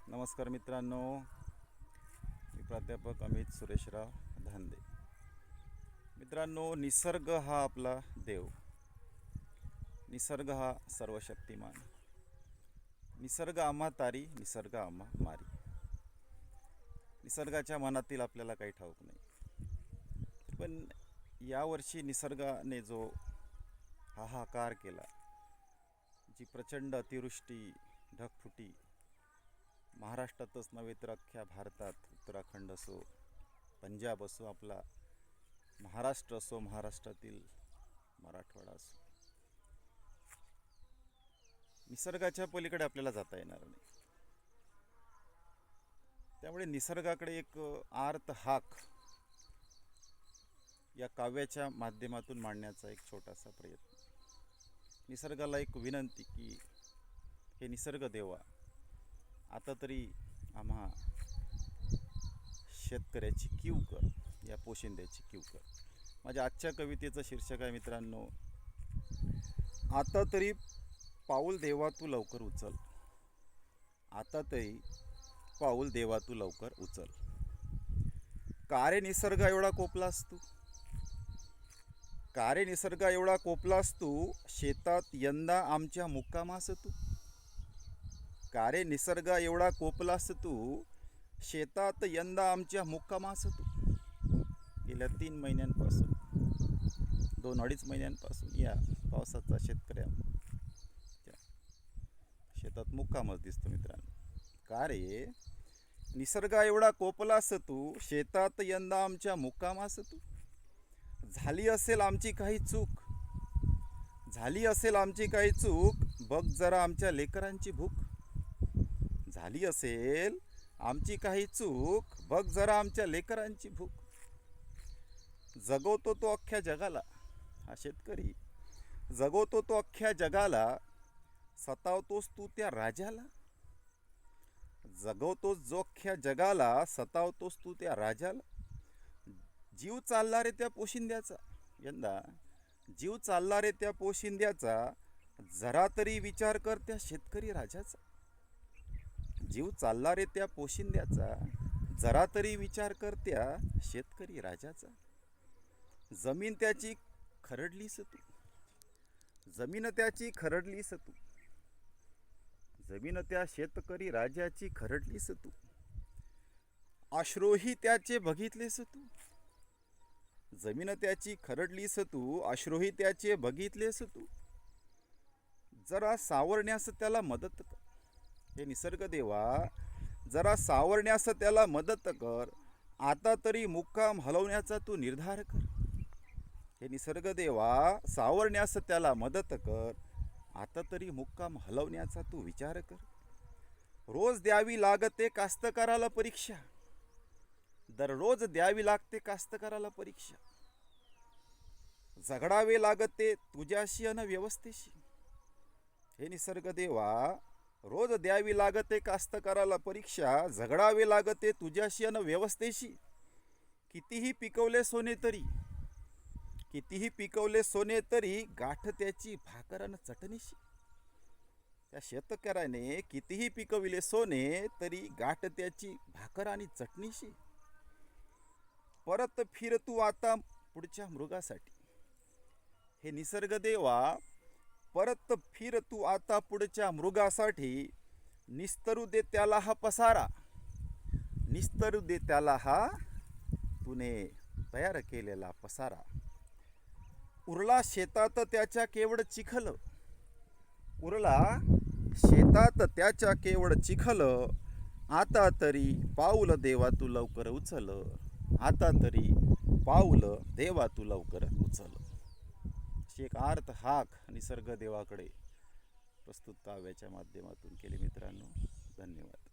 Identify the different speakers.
Speaker 1: नमस्कार मित्रांनो, मी प्राध्यापक अमित सुरेशराव धांदे. मित्रांनो, निसर्ग हा आपला देव, निसर्ग हा सर्वशक्तिमान, निसर्ग आम्हा तारी, निसर्ग आम्हा मारी. निसर्गाच्या मनातील आपल्याला काही ठाऊक नाही, पण यावर्षी निसर्गाने जो हाहाकार केला, जी प्रचंड अतिवृष्टी, ढगफुटी महाराष्ट्रातच नव्हे तर अख्ख्या भारतात, उत्तराखंड असो, पंजाब असो, आपला महाराष्ट्र असो, महाराष्ट्रातील मराठवाडा असो, निसर्गाच्या पलीकडे आपल्याला जाता येणार नाही. त्यामुळे निसर्गाकडे एक आर्त हाक या काव्याच्या माध्यमातून मांडण्याचा एक छोटासा प्रयत्न. निसर्गाला एक विनंती की हे निसर्ग देवा, आता तरी आम्हा शेतकऱ्याची कीव कर, या पोशिंद्याची कीव कर. माझ्या आजच्या कवितेचं शीर्षक आहे मित्रांनो, आता तरी पाऊल देवा तू लवकर उचल. आता तरी पाऊल देवा तू लवकर उचल. का रे निसर्ग एवढा कोपलास तू, का रे निसर्ग एवढा कोपलास तू, शेतात यंदा आमच्या मुक्कामास तू. का रे निसर्ग एवढा कोपलास तू, शेतात यंदा आमच्या मुक्कामास तू. गेल्या 3 महिन्यांपासून, 2-2.5 महिन्यांपासून या पावसाचा शेतकऱ्याच्या शेतात मुक्कामच दिसतो मित्रांनो. का रे निसर्गा एवढा कोपलास तू, शेतात यंदा आमच्या मुक्कामास तू. झाली असेल आमची काही चूक, झाली असेल आमची काही चूक, बघ जरा आमच्या लेकरांची भूक. झाली असेल आमची काही चूक, बघ जरा आमच्या लेकरांची भूक. जगवतो तो अख्ख्या जगाला, हा शेतकरी जगवतो तो अख्ख्या जगाला, सतावतोस तू त्या राजाला. जगवतोस जो अख्ख्या जगाला, सतावतोस तू त्या राजाला. जीव चालला रे त्या पोशिंद्याचा, यंदा जीव चालला रे त्या पोशिंद्याचा, जरा तरी विचार कर त्या शेतकरी राजाचा. जीव चालला रे त्या पोशिंद्याचा, जरा तरी विचार कर त्या शेतकरी राजाचा. जमीन त्याची खरडलीस तू, जमीन त्याची खरडलीस तू, जमीन त्या शेतकरी राजाची खरडलीस तू. अश्रूही त्याचे बघितलेस तू, जमीन त्याची खरडलीस तू, अश्रूही त्याचे बघितलेस तू. जरा सावरण्यास त्याला मदत कर, हे निसर्ग देवा, जरा सावरण्यास त्याला मदत कर. आता तरी मुक्काम हलवण्याचा तू निर्धार कर. हे निसर्ग देवा, सावरण्यास त्याला मदत कर. आता तरी मुक्काम हलवण्याचा तू विचार कर. रोज द्यावी लागते कास्तकाराला परीक्षा, दररोज द्यावी लागते कास्तकाराला परीक्षा. झगडावे लागते तुझ्याशी अन व्यवस्थेशी. हे निसर्ग देवा, रोज द्यावी लागते कास्तकाराला परीक्षा, झगडावे लागते तुझ्याशी अन व्यवस्थेशी. कितीही पिकवले सोने तरी, कितीही पिकवले सोने तरी, गाठ त्याची भाकर अन चटणीशी. त्या शेतकऱ्याने कितीही पिकविले सोने तरी, गाठ त्याची भाकर आणि चटणीशी. परत फिर तू आता पुढच्या मृगासाठी. हे निसर्ग देवा, परत फिर तू आता पुढच्या मृगासाठी. निस्तरू दे त्याला हा पसारा, निस्तरू दे त्याला हा तूने तयार केलेला पसारा. उरला शेतात त्याच्या केवळ चिखल, उरला शेतात त्याच्या केवळ चिखल. आता तरी पाऊल देवा तू लवकर उचल, आता तरी पाऊल देवा तू लवकर उचल. अशी एक आर्त हाक निसर्ग देवाकडे प्रस्तुत काव्याच्या माध्यमातून केली मित्रांनो. धन्यवाद.